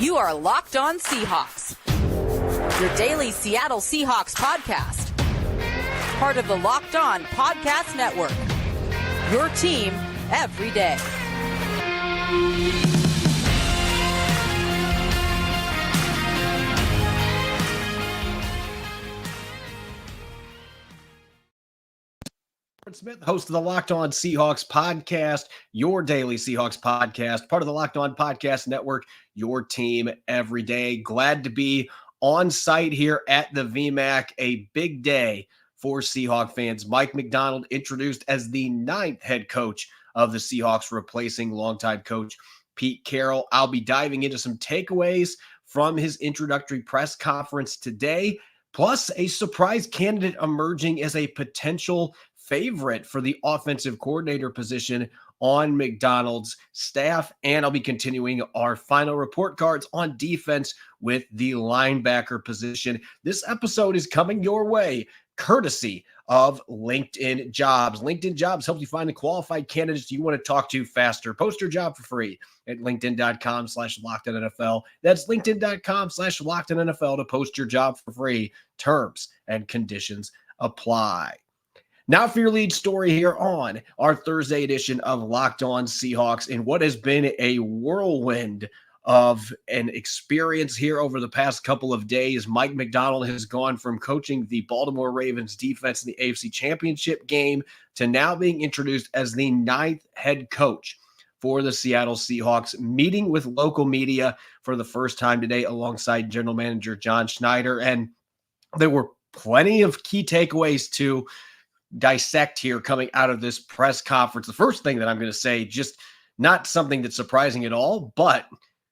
You are Locked On Seahawks, your daily Seattle Seahawks podcast. Part of the Locked On Podcast Network, your team every day. Corbin Smith, host of the Locked On Seahawks podcast, your daily Seahawks podcast, part of the Locked On Podcast Network, your team every day. Glad to be on site here at the VMAC, a big day for Seahawk fans. Mike Macdonald introduced as the 9th head coach of the Seahawks, replacing longtime coach Pete Carroll. I'll be diving into some takeaways from his introductory press conference today, plus a surprise candidate emerging as a potential favorite for the offensive coordinator position on Macdonald's staff. And I'll be continuing our final report cards on defense with the linebacker position. This episode is coming your way courtesy of LinkedIn Jobs. LinkedIn Jobs helps you find the qualified candidates you want to talk to faster. Post your job for free at linkedin.com/LockedOnNFL. That's linkedin.com/LockedOnNFL to post your job for free. Terms and conditions apply. Now for your lead story here on our Thursday edition of Locked On Seahawks, in what has been a whirlwind of an experience here over the past couple of days. Mike Macdonald has gone from coaching the Baltimore Ravens defense in the AFC Championship game to now being introduced as the 9th head coach for the Seattle Seahawks, meeting with local media for the first time today alongside general manager John Schneider. And there were plenty of key takeaways to dissect here coming out of this press conference. The first thing that I'm going to say, just not something that's surprising at all, but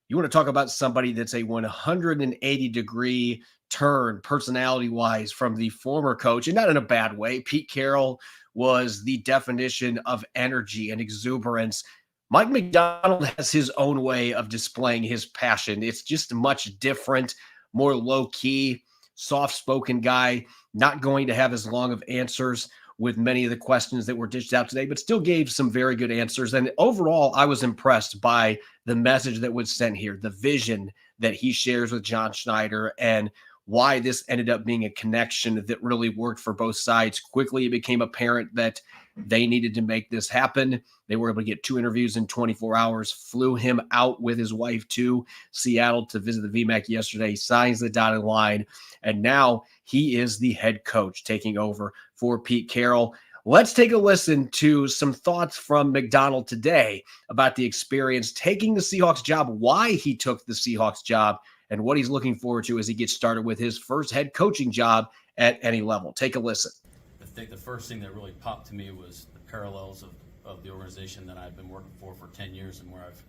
you want to talk about somebody that's a 180-degree turn personality-wise from the former coach, and not in a bad way. Pete Carroll was the definition of energy and exuberance. Mike Macdonald has his own way of displaying his passion. It's just much different, more low-key, soft-spoken guy, not going to have as long of answers with many of the questions that were dished out today, but still gave some very good answers. And overall, I was impressed by the message that was sent here, the vision that he shares with John Schneider, and why this ended up being a connection that really worked for both sides. Quickly, it became apparent that they needed to make this happen. They were able to get 2 interviews in 24 hours, flew him out with his wife to Seattle to visit the VMAC yesterday, signs the dotted line, and now he is the head coach taking over for Pete Carroll. Let's take a listen to some thoughts from Macdonald today about the experience taking the Seahawks job, why he took the Seahawks job, and what he's looking forward to as he gets started with his first head coaching job at any level. Take a listen. I think the first thing that really popped to me was the parallels of the organization that I've been working for 10 years, and where I've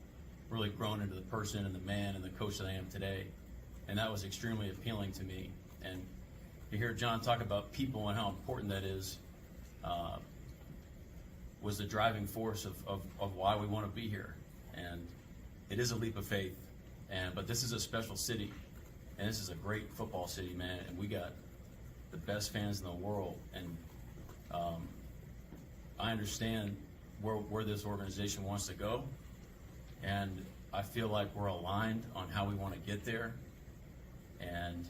really grown into the person and the man and the coach that I am today. And that was extremely appealing to me. And to hear John talk about people and how important that is was the driving force of why we want to be here. And it is a leap of faith. But this is a special city, and this is a great football city, man. And we got the best fans in the world. And I understand where this organization wants to go, and I feel like we're aligned on how we want to get there. And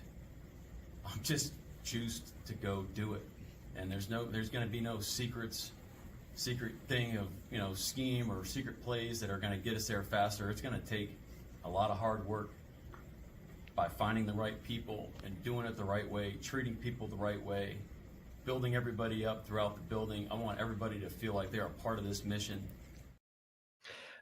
I'm just choose to go do it. And there's going to be no secret thing of, scheme or secret plays that are going to get us there faster. It's going to take a lot of hard work by finding the right people and doing it the right way, treating people the right way, building everybody up throughout the building. I want everybody to feel like they're a part of this mission.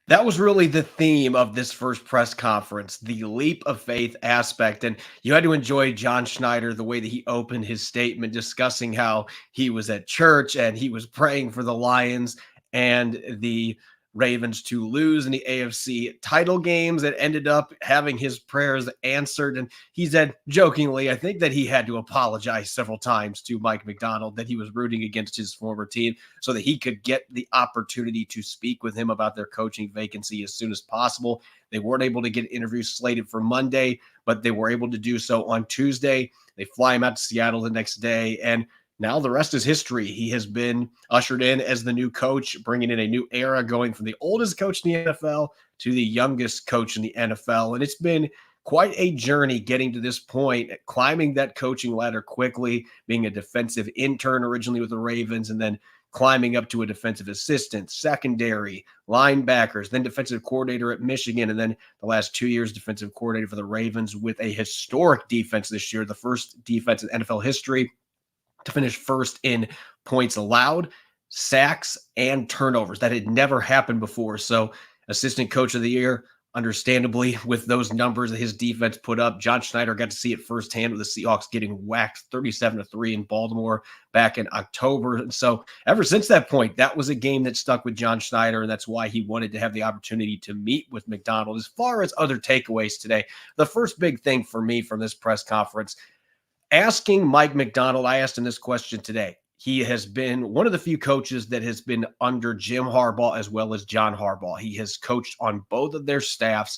That was really the theme of this first press conference, the leap of faith aspect. And you had to enjoy John Schneider, the way that he opened his statement, discussing how he was at church and he was praying for the Lions and the Ravens to lose in the AFC title games, that ended up having his prayers answered. And he said jokingly, I think, that he had to apologize several times to Mike Macdonald that he was rooting against his former team so that he could get the opportunity to speak with him about their coaching vacancy as soon as possible. They weren't able to get interviews slated for Monday, but they were able to do so on Tuesday. They fly him out to Seattle the next day, and now the rest is history. He has been ushered in as the new coach, bringing in a new era, going from the oldest coach in the NFL to the youngest coach in the NFL. And it's been quite a journey getting to this point, climbing that coaching ladder quickly, being a defensive intern originally with the Ravens, and then climbing up to a defensive assistant, secondary, linebackers, then defensive coordinator at Michigan, and then the last 2 years defensive coordinator for the Ravens with a historic defense this year, the first defense in NFL history to finish first in points allowed, sacks, and turnovers. That had never happened before. So assistant coach of the year, understandably, with those numbers that his defense put up. John Schneider got to see it firsthand with the Seahawks getting whacked 37-3 in Baltimore back in October. And so ever since that point, that was a game that stuck with John Schneider, and that's why he wanted to have the opportunity to meet with Macdonald. As far as other takeaways today, the first big thing for me from this press conference, asking Mike Macdonald, I asked him this question today. He has been one of the few coaches that has been under Jim Harbaugh as well as John Harbaugh. He has coached on both of their staffs,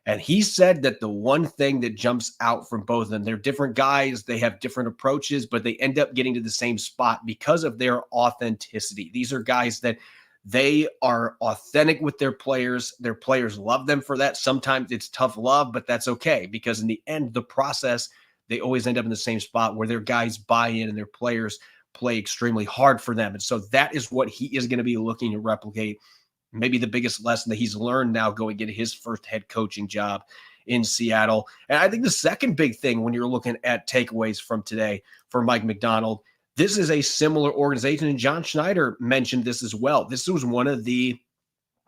and he said that the one thing that jumps out from both of them, they're different guys, they have different approaches, but they end up getting to the same spot because of their authenticity. These are guys that they are authentic with their players. Their players love them for that. Sometimes it's tough love, but that's okay, because in the end, the process, they always end up in the same spot where their guys buy in and their players play extremely hard for them. And so that is what he is going to be looking to replicate. Maybe the biggest lesson that he's learned now going into his first head coaching job in Seattle. And I think the second big thing when you're looking at takeaways from today for Mike Macdonald, this is a similar organization. And John Schneider mentioned this as well. This was one of the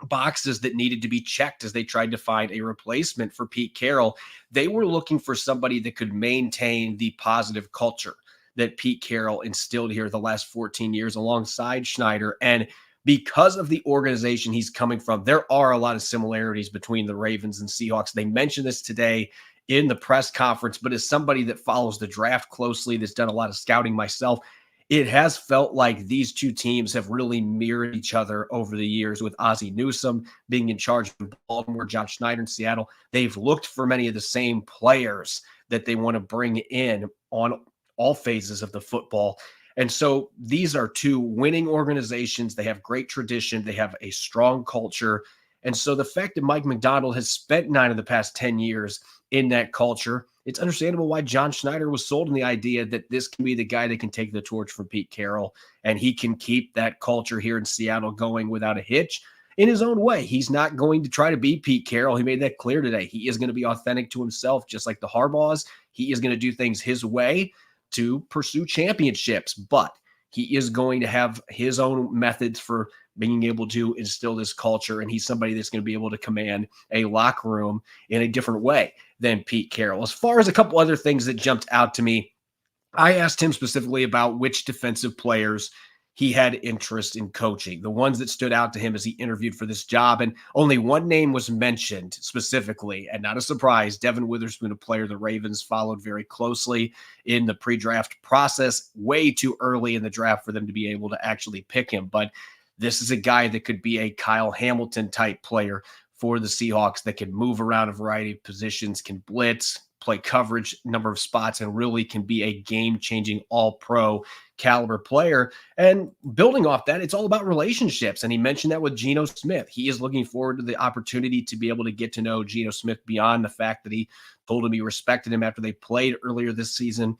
boxes that needed to be checked as they tried to find a replacement for Pete Carroll. They were looking for somebody that could maintain the positive culture that Pete Carroll instilled here the last 14 years alongside Schneider. And because of the organization he's coming from, there are a lot of similarities between the Ravens and Seahawks. They mentioned this today in the press conference, but as somebody that follows the draft closely, that's done a lot of scouting myself, it has felt like these two teams have really mirrored each other over the years, with Ozzie Newsome being in charge of Baltimore, John Schneider in Seattle. They've looked for many of the same players that they want to bring in on all phases of the football. And so these are two winning organizations. They have great tradition. They have a strong culture. And so the fact that Mike Macdonald has spent 9 of the past 10 years in that culture, it's understandable why John Schneider was sold on the idea that this can be the guy that can take the torch from Pete Carroll, and he can keep that culture here in Seattle going without a hitch in his own way. He's not going to try to be Pete Carroll. He made that clear today. He is going to be authentic to himself, just like the Harbaughs. He is going to do things his way to pursue championships, but he is going to have his own methods for being able to instill this culture, and he's somebody that's going to be able to command a locker room in a different way than Pete Carroll. As far as a couple other things that jumped out to me, I asked him specifically about which defensive players he had interest in coaching, the ones that stood out to him as he interviewed for this job. And only one name was mentioned specifically, and not a surprise, Devin Witherspoon, a player the Ravens followed very closely in the pre-draft process, way too early in the draft for them to be able to actually pick him. But this is a guy that could be a Kyle Hamilton type player for the Seahawks that can move around a variety of positions, can blitz, play coverage, number of spots, and really can be a game-changing all-pro caliber player. And building off that, it's all about relationships. And he mentioned that with Geno Smith. He is looking forward to the opportunity to be able to get to know Geno Smith beyond the fact that he told him he respected him after they played earlier this season.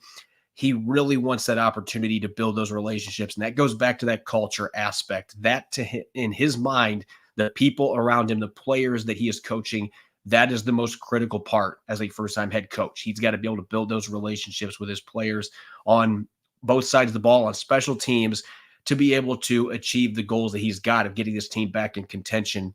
He really wants that opportunity to build those relationships. And that goes back to that culture aspect. That to him, in his mind, the people around him, the players that he is coaching, that is the most critical part as a first-time head coach. He's got to be able to build those relationships with his players on both sides of the ball, on special teams, to be able to achieve the goals that he's got of getting this team back in contention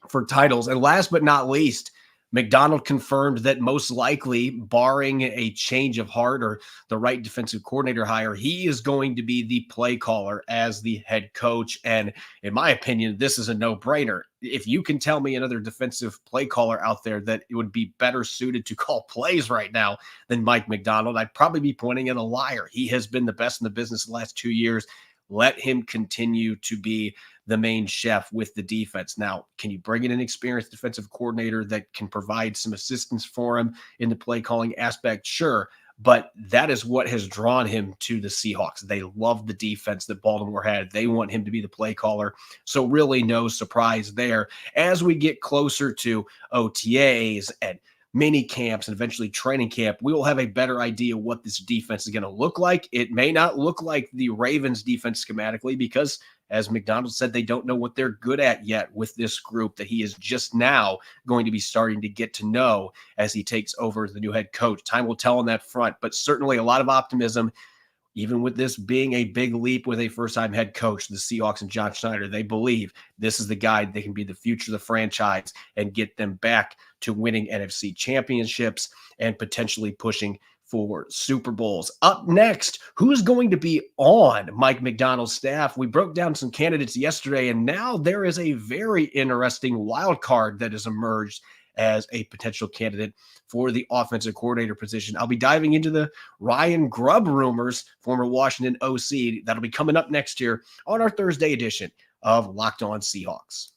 for titles. And last but not least, Macdonald confirmed that most likely, barring a change of heart or the right defensive coordinator hire, he is going to be the play caller as the head coach. And in my opinion, this is a no-brainer. If you can tell me another defensive play caller out there that it would be better suited to call plays right now than Mike Macdonald, I'd probably be pointing at a liar. He has been the best in the business the last 2 years. Let him continue to be the main chef with the defense. Now, can you bring in an experienced defensive coordinator that can provide some assistance for him in the play calling aspect? Sure. But that is what has drawn him to the Seahawks. They love the defense that Baltimore had. They want him to be the play caller. So really no surprise there. As we get closer to OTAs and mini camps and eventually training camp, we will have a better idea what this defense is going to look like. It may not look like the Ravens defense schematically because, as Macdonald said, they don't know what they're good at yet with this group that he is just now going to be starting to get to know as he takes over as the new head coach. Time will tell on that front, but certainly a lot of optimism. Even with this being a big leap with a first-time head coach, the Seahawks and John Schneider, they believe this is the guy that can be the future of the franchise and get them back to winning NFC championships and potentially pushing for Super Bowls. Up next, who's going to be on Mike Macdonald's staff? We broke down some candidates yesterday, and now there is a very interesting wild card that has emerged as a potential candidate for the offensive coordinator position. I'll be diving into the Ryan Grubb rumors, former Washington OC. That'll be coming up next year on our Thursday edition of Locked On Seahawks.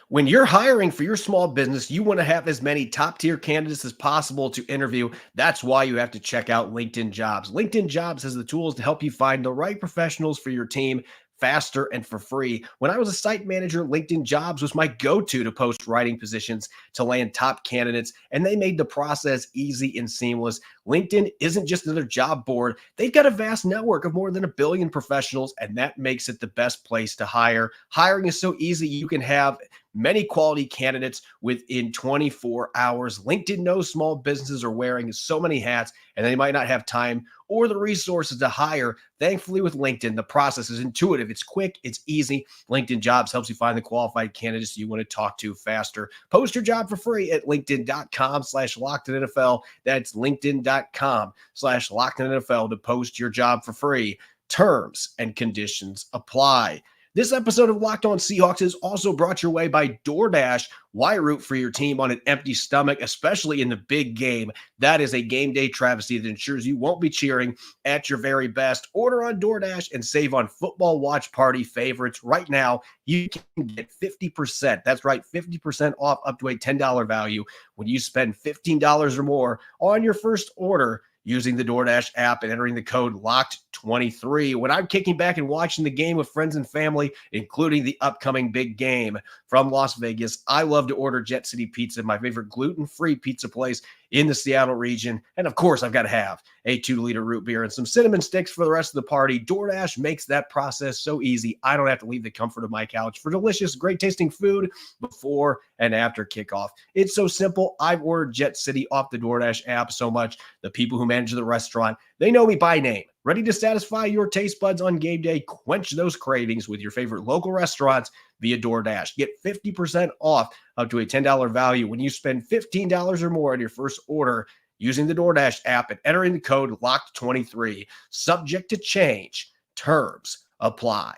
When you're hiring for your small business, you want to have as many top-tier candidates as possible to interview. That's why you have to check out LinkedIn Jobs. LinkedIn Jobs has the tools to help you find the right professionals for your team faster and for free. When I was a site manager, LinkedIn Jobs was my go-to to post writing positions to land top candidates, and they made the process easy and seamless. LinkedIn isn't just another job board. They've got a vast network of more than 1 billion professionals, and that makes it the best place to hire. Hiring is so easy. You can have many quality candidates within 24 hours. LinkedIn knows small businesses are wearing so many hats and they might not have time or the resources to hire. Thankfully, with LinkedIn, the process is intuitive. It's quick. It's easy. LinkedIn Jobs helps you find the qualified candidates you want to talk to faster. Post your job for free at linkedin.com/LockedOnNFL. That's linkedin.com/LockedOnNFL to post your job for free. Terms and conditions apply. This episode of Locked On Seahawks is also brought your way by DoorDash. Why root for your team on an empty stomach, especially in the big game? That is a game day travesty that ensures you won't be cheering at your very best. Order on DoorDash and save on football watch party favorites. Right now, you can get 50%. That's right, 50% off up to a $10 value when you spend $15 or more on your first order using the DoorDash app and entering the code LOCKED23. When I'm kicking back and watching the game with friends and family, including the upcoming big game from Las Vegas, I love to order Jet City Pizza, my favorite gluten-free pizza place in the Seattle region. And of course, I've got to have a 2-liter root beer and some cinnamon sticks for the rest of the party. DoorDash makes that process so easy. I don't have to leave the comfort of my couch for delicious, great-tasting food before and after kickoff. It's so simple. I've ordered Jet City off the DoorDash app so much. The people who manage the restaurant, they know me by name. Ready to satisfy your taste buds on game day? Quench those cravings with your favorite local restaurants via DoorDash. Get 50% off up to a $10 value when you spend $15 or more on your first order using the DoorDash app and entering the code LOCKED23. Subject to change. Terms apply.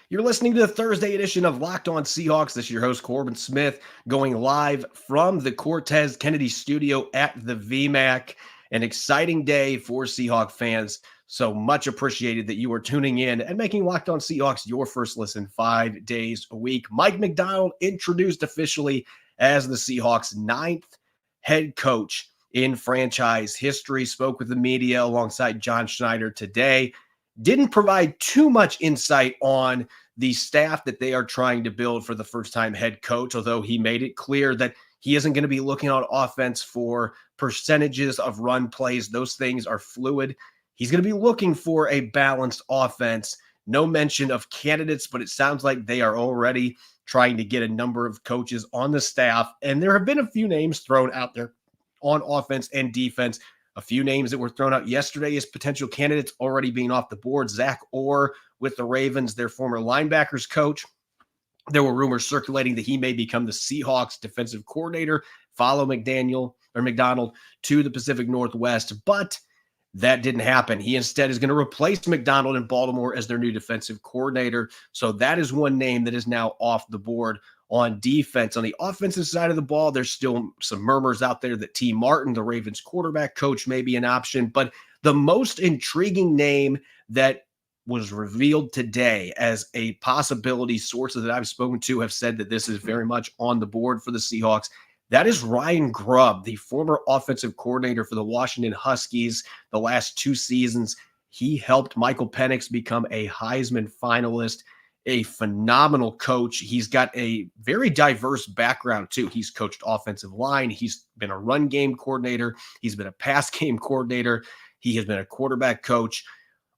You're listening to the Thursday edition of Locked On Seahawks. This is your host, Corbin Smith, going live from the Cortez Kennedy studio at the VMAC. An exciting day for Seahawk fans. So much appreciated that you are tuning in and making Locked On Seahawks your first listen 5 days a week. Mike Macdonald introduced officially as the Seahawks' 9th head coach in franchise history. Spoke with the media alongside John Schneider today. Didn't provide too much insight on the staff that they are trying to build for the first-time head coach, although he made it clear that he isn't going to be looking on offense for percentages of run plays. Those things are fluid. He's going to be looking for a balanced offense. No mention of candidates, but it sounds like they are already trying to get a number of coaches on the staff, and there have been a few names thrown out there on offense and defense. A few names that were thrown out yesterday as potential candidates already being off the board. Zach Orr with the Ravens, their former linebackers coach. There were rumors circulating that he may become the Seahawks defensive coordinator, follow Macdonald to the Pacific Northwest, but that didn't happen. He instead is going to replace Macdonald in Baltimore as their new defensive coordinator. So that is one name that is now off the board on defense. On the offensive side of the ball, there's still some murmurs out there that T. Martin, the Ravens quarterback coach, may be an option. But the most intriguing name that was revealed today as a possibility, sources that I've spoken to have said that this is very much on the board for the Seahawks. That is Ryan Grubb, the former offensive coordinator for the Washington Huskies the last 2 seasons. He helped Michael Penix become a Heisman finalist. a phenomenal coach. He's got a very diverse background too. He's coached offensive line. He's been a run game coordinator. He's been a pass game coordinator. He has been a quarterback coach,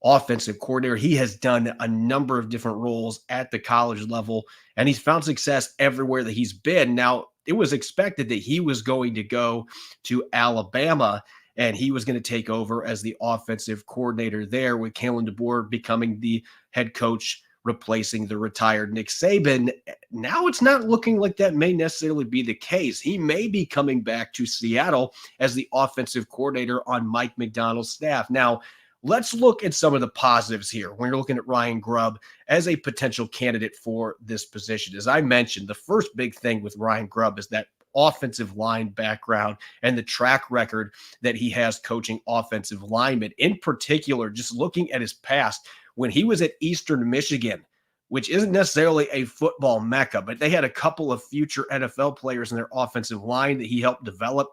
offensive coordinator. He has done a number of different roles at the college level, and he's found success everywhere that he's been. Now, it was expected that he was going to go to Alabama and he was going to take over as the offensive coordinator there, with Kalen DeBoer becoming the head coach, replacing the retired Nick Saban. Now it's not looking like that may necessarily be the case. He may be coming back to Seattle as the offensive coordinator on Mike Macdonald's staff. Now, let's look at some of the positives here when you're looking at Ryan Grubb as a potential candidate for this position. As I mentioned, the first big thing with Ryan Grubb is that offensive line background and the track record that he has coaching offensive linemen. In particular, just looking at his past, when he was at Eastern Michigan, which isn't necessarily a football mecca, but they had a couple of future NFL players in their offensive line that he helped develop.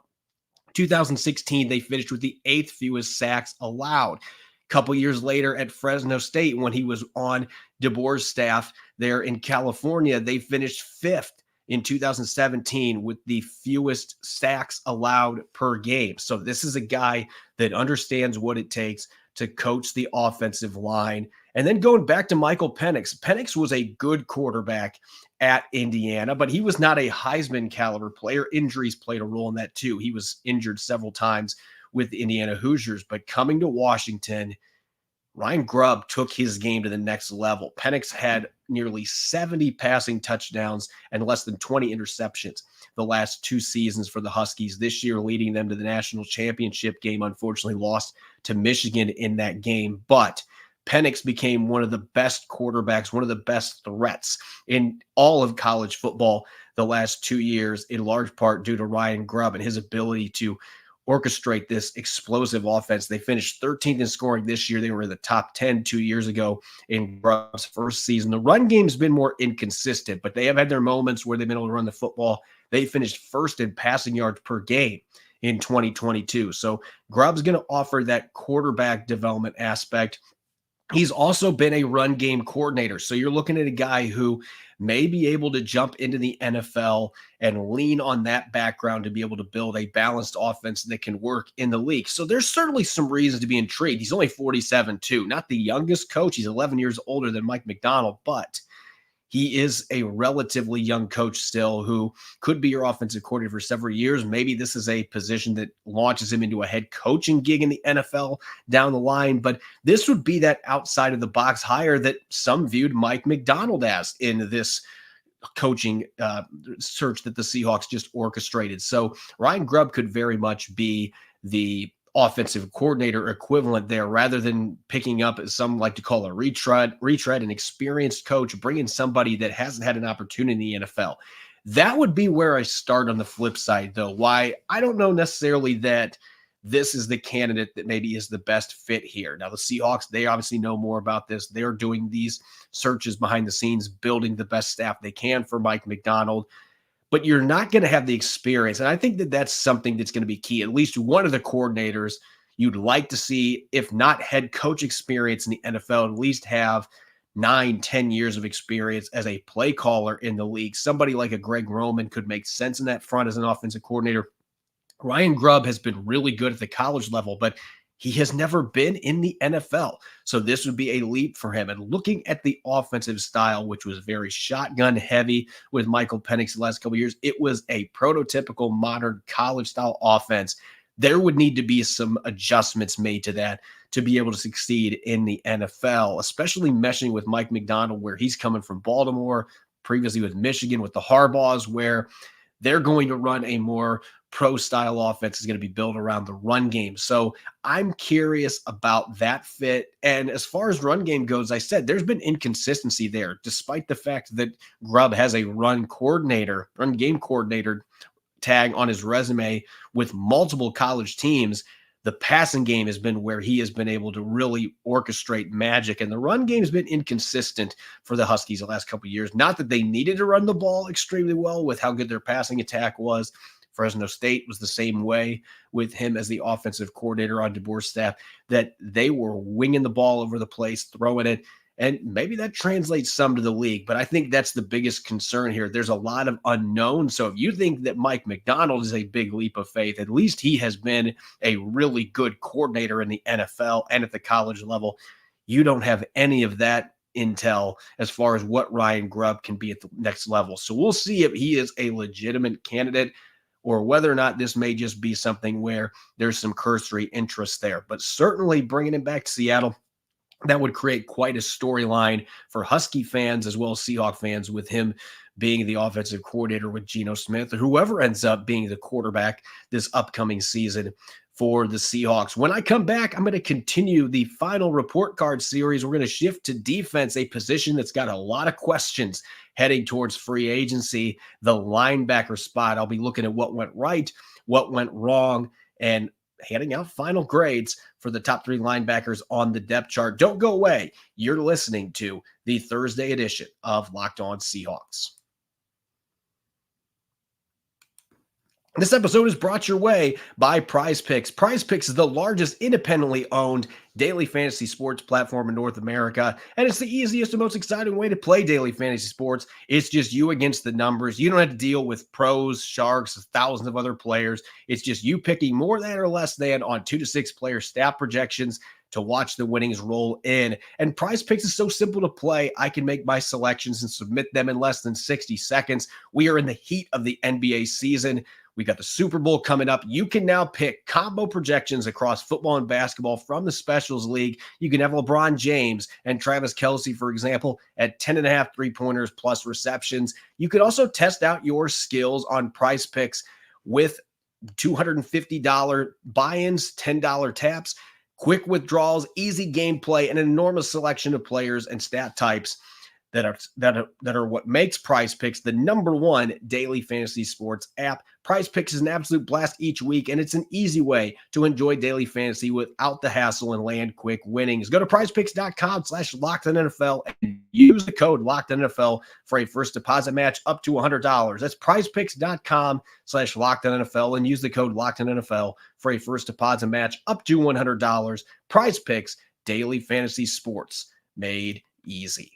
2016, they finished with the 8th fewest sacks allowed. A couple years later at Fresno State, when he was on DeBoer's staff there in California, they finished 5th in 2017 with the fewest sacks allowed per game. So this is a guy that understands what it takes to coach the offensive line. And then going back to Michael Penix. Penix was a good quarterback at Indiana, but he was not a Heisman caliber player. Injuries played a role in that too. He was injured several times with the Indiana Hoosiers, but coming to Washington, Ryan Grubb took his game to the next level. Penix had nearly 70 passing touchdowns and less than 20 interceptions the last 2 seasons for the Huskies. This year, leading them to the national championship game, unfortunately lost to Michigan in that game. But Penix became one of the best quarterbacks, one of the best threats in all of college football the last 2 years, in large part due to Ryan Grubb and his ability to orchestrate this explosive offense. They finished 13th in scoring this year. They were in the top 10 2 years ago in Grubb's first season. The run game's been more inconsistent, but they have had their moments where they've been able to run the football. They finished first in passing yards per game in 2022. So Grubb's going to offer that quarterback development aspect. He's also been a run game coordinator. So you're looking at a guy who may be able to jump into the NFL and lean on that background to be able to build a balanced offense that can work in the league. So there's certainly some reasons to be intrigued. He's only 47 too, not the youngest coach. He's 11 years older than Mike Macdonald, but he is a relatively young coach still who could be your offensive coordinator for several years. Maybe this is a position that launches him into a head coaching gig in the NFL down the line. But this would be that outside of the box hire that some viewed Mike Macdonald as in this coaching search that the Seahawks just orchestrated. So Ryan Grubb could very much be the offensive coordinator equivalent there, rather than picking up, as some like to call a retread, an experienced coach, bringing somebody that hasn't had an opportunity in the NFL. That would be where I start on the flip side, though. Why I don't know necessarily that this is the candidate that maybe is the best fit here. Now, the Seahawks, they obviously know more about this. They're doing these searches behind the scenes, building the best staff they can for Mike Macdonald. But you're not going to have the experience. And I think that that's something that's going to be key. At least one of the coordinators you'd like to see, if not head coach experience in the NFL, at least have 9-10 years of experience as a play caller in the league. Somebody like a Greg Roman could make sense in that front as an offensive coordinator. Ryan Grubb has been really good at the college level, but he has never been in the NFL. So this would be a leap for him. And looking at the offensive style, which was very shotgun heavy with Michael Penix the last couple of years, it was a prototypical modern college style offense. There would need to be some adjustments made to that to be able to succeed in the NFL, especially meshing with Mike Macdonald, where he's coming from Baltimore, previously with Michigan, with the Harbaughs, where they're going to run a more pro-style offense is going to be built around the run game. So I'm curious about that fit. And as far as run game goes, I said there's been inconsistency there, despite the fact that Grubb has a run game coordinator tag on his resume with multiple college teams. The passing game has been where he has been able to really orchestrate magic, and the run game has been inconsistent for the Huskies the last couple of years. Not that they needed to run the ball extremely well with how good their passing attack was. Fresno State was the same way with him as the offensive coordinator on DeBoer's staff, that they were winging the ball over the place, throwing it And maybe that translates some to the league, but I think that's the biggest concern here. There's a lot of unknowns. So if you think that Mike Macdonald is a big leap of faith, at least he has been a really good coordinator in the NFL and at the college level. You don't have any of that intel as far as what Ryan Grubb can be at the next level. So we'll see if he is a legitimate candidate or whether or not this may just be something where there's some cursory interest there. But certainly bringing him back to Seattle, that would create quite a storyline for Husky fans as well as Seahawk fans, with him being the offensive coordinator with Geno Smith or whoever ends up being the quarterback this upcoming season for the Seahawks. When I come back, I'm going to continue the final report card series. We're going to shift to defense, a position that's got a lot of questions heading towards free agency, the linebacker spot. I'll be looking at what went right, what went wrong, and handing out final grades for the top 3 linebackers on the depth chart. Don't go away. You're listening to the Thursday edition of Locked On Seahawks. This episode is brought your way by PrizePicks. PrizePicks is the largest independently owned daily fantasy sports platform in North America, and it's the easiest and most exciting way to play daily fantasy sports. It's just you against the numbers. You don't have to deal with pros, sharks, thousands of other players. It's just you picking more than or less than on 2 to 6 player stat projections to watch the winnings roll in. And PrizePicks is so simple to play. I can make my selections and submit them in less than 60 seconds. We are in the heat of the NBA season. We got the Super Bowl coming up. You can now pick combo projections across football and basketball from the Specials League. You can have LeBron James and Travis Kelce, for example, at 10.5 3-pointers plus receptions. You could also test out your skills on PrizePicks with $250 buy-ins, $10 taps, quick withdrawals, easy gameplay, and an enormous selection of players and stat types that are what makes PrizePicks the #1 daily fantasy sports app. PrizePicks is an absolute blast each week, and it's an easy way to enjoy daily fantasy without the hassle and land quick winnings. Go to prizepicks.com/LockedOnNFL and use the code LockedOnNFL for a first deposit match up to $100. That's prizepicks.com/LockedOnNFL and use the code LockedOnNFL for a first deposit match up to $100. PrizePicks, daily fantasy sports made easy.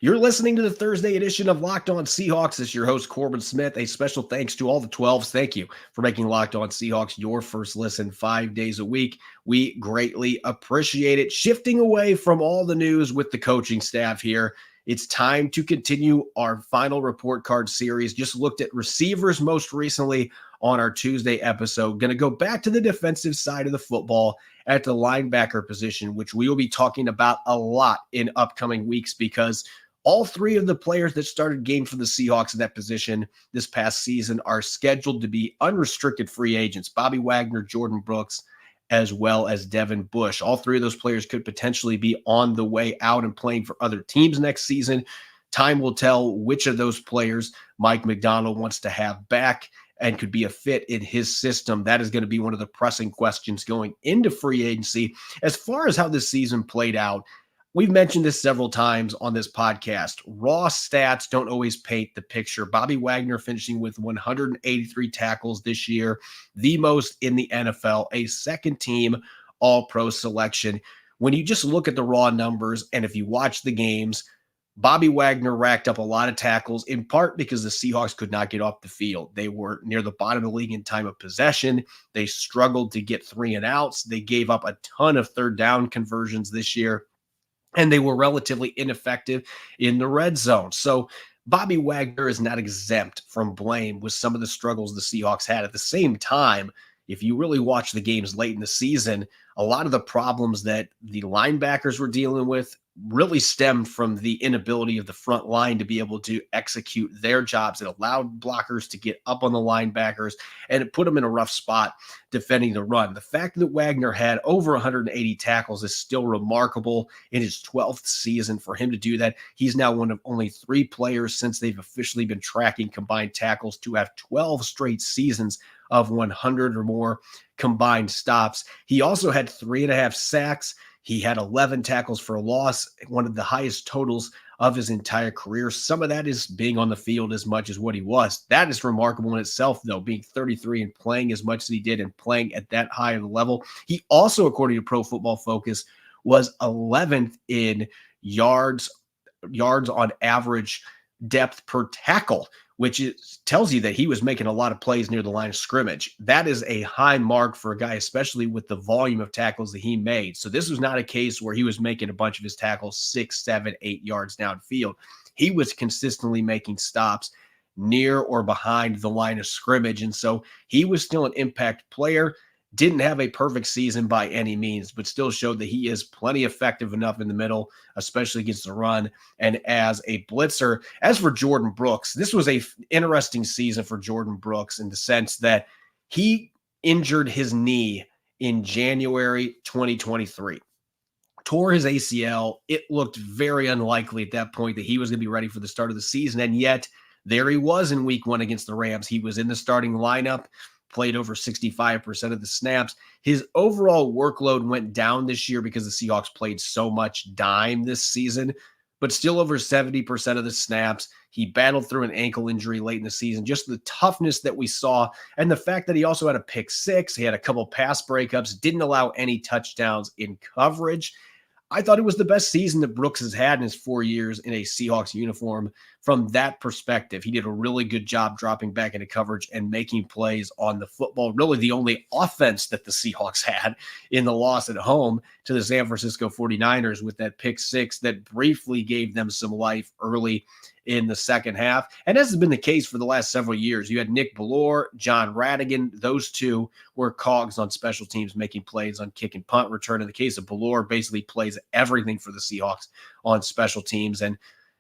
You're listening to the Thursday edition of Locked On Seahawks. It's your host, Corbin Smith. A special thanks to all the 12s. Thank you for making Locked On Seahawks your first listen 5 days a week. We greatly appreciate it. Shifting away from all the news with the coaching staff here, it's time to continue our final report card series. Just looked at receivers most recently on our Tuesday episode. Going to go back to the defensive side of the football at the linebacker position, which we will be talking about a lot in upcoming weeks because all 3 of the players that started games for the Seahawks in that position this past season are scheduled to be unrestricted free agents. Bobby Wagner, Jordan Brooks, as well as Devin Bush. All 3 of those players could potentially be on the way out and playing for other teams next season. Time will tell which of those players Mike Macdonald wants to have back and could be a fit in his system. That is going to be one of the pressing questions going into free agency. As far as how this season played out, we've mentioned this several times on this podcast. Raw stats don't always paint the picture. Bobby Wagner finishing with 183 tackles this year, the most in the NFL, a second-team All-Pro selection. When you just look at the raw numbers, and if you watch the games, Bobby Wagner racked up a lot of tackles, in part because the Seahawks could not get off the field. They were near the bottom of the league in time of possession. They struggled to get 3 and outs. They gave up a ton of third down conversions this year, and they were relatively ineffective in the red zone. So Bobby Wagner is not exempt from blame with some of the struggles the Seahawks had. At the same time, if you really watch the games late in the season, a lot of the problems that the linebackers were dealing with really stemmed from the inability of the front line to be able to execute their jobs. It allowed blockers to get up on the linebackers, and it put them in a rough spot defending the run. The fact that Wagner had over 180 tackles is still remarkable in his 12th season for him to do that. He's now one of only 3 players since they've officially been tracking combined tackles to have 12 straight seasons of 100 or more combined stops. He also had 3.5 sacks. He had 11 tackles for a loss, one of the highest totals of his entire career. Some of that is being on the field as much as what he was. That is remarkable in itself, though, being 33 and playing as much as he did and playing at that high of a level. He also, according to Pro Football Focus, was 11th in yards on average depth per tackle, which tells you that he was making a lot of plays near the line of scrimmage. That is a high mark for a guy, especially with the volume of tackles that he made. So this was not a case where he was making a bunch of his tackles 6, 7, 8 yards downfield. He was consistently making stops near or behind the line of scrimmage. And so he was still an impact player. Didn't have a perfect season by any means, but still showed that he is plenty effective enough in the middle, especially against the run and as a blitzer. As for Jordan Brooks, this was a interesting season for Jordan Brooks in the sense that he injured his knee in January 2023. Tore his ACL. It looked very unlikely at that point that he was going to be ready for the start of the season, and yet there he was in week 1 against the Rams. He was in the starting lineup, played over 65% of the snaps. His overall workload went down this year because the Seahawks played so much dime this season, but still over 70% of the snaps. He battled through an ankle injury late in the season. Just the toughness that we saw, and the fact that he also had a pick 6, he had a couple pass breakups, didn't allow any touchdowns in coverage. I thought it was the best season that Brooks has had in his 4 years in a Seahawks uniform from that perspective. He did a really good job dropping back into coverage and making plays on the football. Really the only offense that the Seahawks had in the loss at home to the San Francisco 49ers with that pick 6 that briefly gave them some life early in the second half. And as has been the case for the last several years, you had Nick Bellore, John Radigan. Those two were cogs on special teams, making plays on kick and punt return. In the case of Bellore, basically plays everything for the Seahawks on special teams and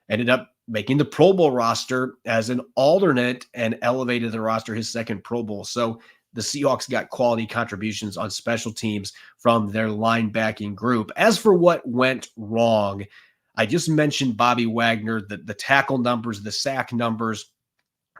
ended up making the Pro Bowl roster as an alternate and elevated the roster his second Pro Bowl. So the Seahawks got quality contributions on special teams from their linebacking group. As for what went wrong, I just mentioned Bobby Wagner, the tackle numbers, the sack numbers,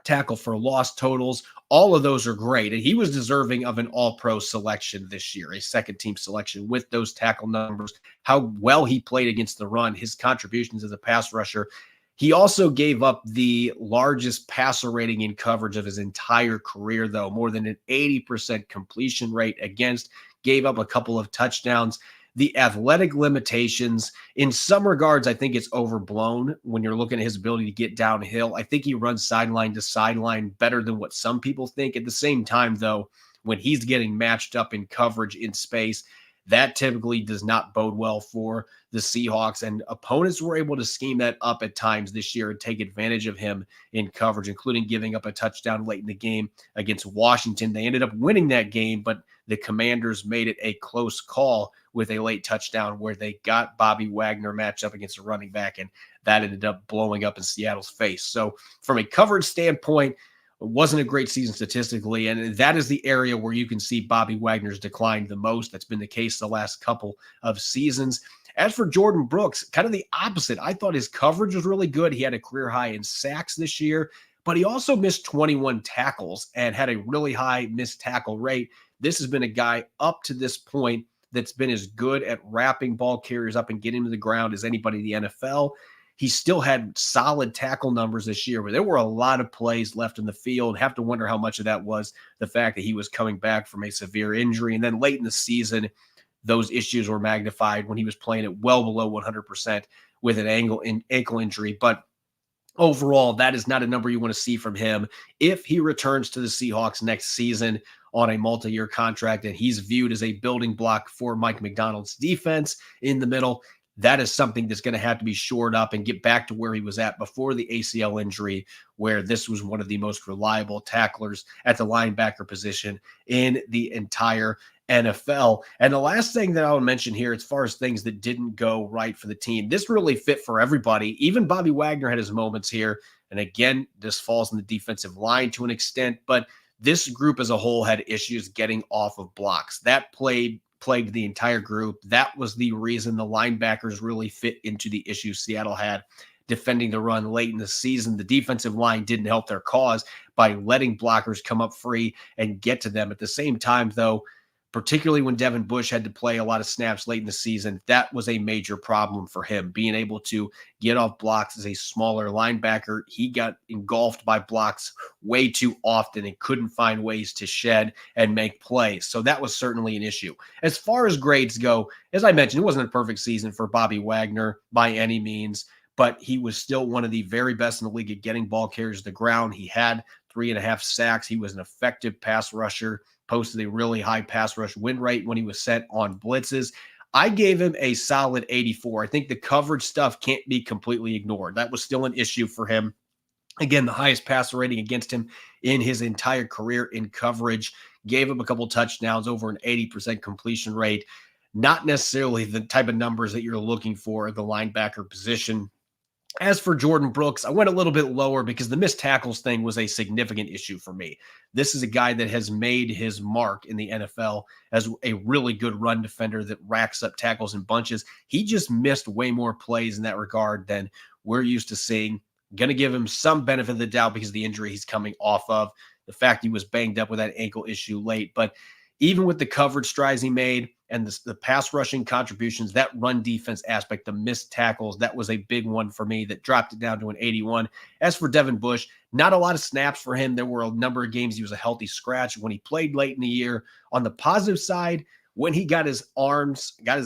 tackle for loss totals. All of those are great. And he was deserving of an all-pro selection this year, a second-team selection with those tackle numbers, how well he played against the run, his contributions as a pass rusher. He also gave up the largest passer rating in coverage of his entire career, though, more than an 80% completion rate against, gave up a couple of touchdowns. The athletic limitations, in some regards, I think it's overblown when you're looking at his ability to get downhill. I think he runs sideline to sideline better than what some people think. At the same time, though, when he's getting matched up in coverage in space, that typically does not bode well for the Seahawks, and opponents were able to scheme that up at times this year and take advantage of him in coverage, including giving up a touchdown late in the game against Washington. They ended up winning that game, but the Commanders made it a close call with a late touchdown where they got Bobby Wagner matched up against a running back, and that ended up blowing up in Seattle's face. So from a coverage standpoint, it wasn't a great season statistically, and that is the area where you can see Bobby Wagner's decline the most. That's been the case the last couple of seasons. As for Jordan Brooks, kind of the opposite. I thought his coverage was really good. He had a career high in sacks this year, but he also missed 21 tackles and had a really high missed tackle rate. This has been a guy up to this point that's been as good at wrapping ball carriers up and getting to the ground as anybody in the NFL. He still had solid tackle numbers this year, but there were a lot of plays left in the field. Have to wonder how much of that was the fact that he was coming back from a severe injury. And then late in the season, those issues were magnified when he was playing at well below 100% with an ankle injury. But overall, that is not a number you want to see from him. If he returns to the Seahawks next season on a multi-year contract and he's viewed as a building block for Mike Macdonald's defense in the middle, that is something that's going to have to be shored up and get back to where he was at before the ACL injury, where this was one of the most reliable tacklers at the linebacker position in the entire NFL. And the last thing that I would mention here, as far as things that didn't go right for the team, this really fit for everybody. Even Bobby Wagner had his moments here. And again, this falls in the defensive line to an extent, but this group as a whole had issues getting off of blocks. That plagued the entire group. That was the reason the linebackers really fit into the issues Seattle had defending the run late in the season. The defensive line didn't help their cause by letting blockers come up free and get to them. At the same time, though, particularly when Devin Bush had to play a lot of snaps late in the season. That was a major problem for him, being able to get off blocks as a smaller linebacker. He got engulfed by blocks way too often and couldn't find ways to shed and make plays. So that was certainly an issue. As far as grades go, as I mentioned, it wasn't a perfect season for Bobby Wagner by any means, but he was still one of the very best in the league at getting ball carriers to the ground. He had 3.5 sacks. He was an effective pass rusher, posted a really high pass rush win rate when he was sent on blitzes. I gave him a solid 84. I think the coverage stuff can't be completely ignored. That was still an issue for him. Again, the highest passer rating against him in his entire career in coverage. Gave him a couple touchdowns, over an 80% completion rate. Not necessarily the type of numbers that you're looking for at the linebacker position. As for Jordan Brooks, I went a little bit lower because the missed tackles thing was a significant issue for me. This is a guy that has made his mark in the NFL as a really good run defender that racks up tackles in bunches. He just missed way more plays in that regard than we're used to seeing. Going to give him some benefit of the doubt because of the injury he's coming off of, the fact he was banged up with that ankle issue late. But even with the coverage strides he made and the pass rushing contributions, that run defense aspect, the missed tackles, that was a big one for me that dropped it down to an 81. As for Devin Bush, not a lot of snaps for him. There were a number of games he was a healthy scratch when he played late in the year. On the positive side, when he got his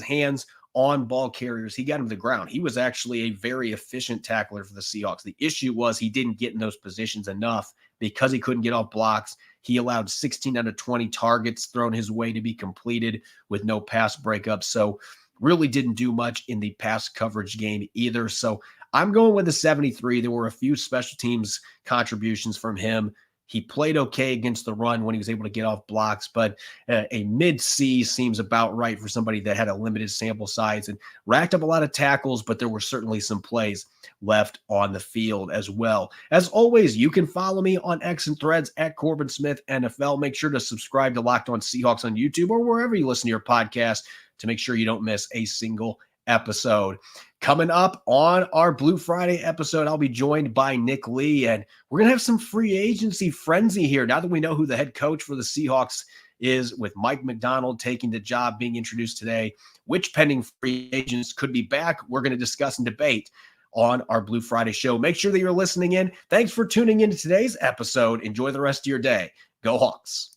hands on ball carriers, he got him to the ground. He was actually a very efficient tackler for the Seahawks. The issue was he didn't get in those positions enough because he couldn't get off blocks. He allowed 16 out of 20 targets thrown his way to be completed with no pass breakups. So really didn't do much in the pass coverage game either. So I'm going with a 73. There were a few special teams contributions from him. He played okay against the run when he was able to get off blocks, but a mid-C seems about right for somebody that had a limited sample size and racked up a lot of tackles, but there were certainly some plays left on the field as well. As always, you can follow me on X and Threads at Corbin Smith NFL. Make sure to subscribe to Locked On Seahawks on YouTube or wherever you listen to your podcast to make sure you don't miss a single episode. Coming up on our Blue Friday episode, I'll be joined by Nick Lee, and we're going to have some free agency frenzy here now that we know who the head coach for the Seahawks is, with Mike Macdonald taking the job being introduced today. Which pending free agents could be back? We're going to discuss and debate on our Blue Friday show. Make sure that you're listening in. Thanks for tuning in to today's episode. Enjoy the rest of your day. Go Hawks.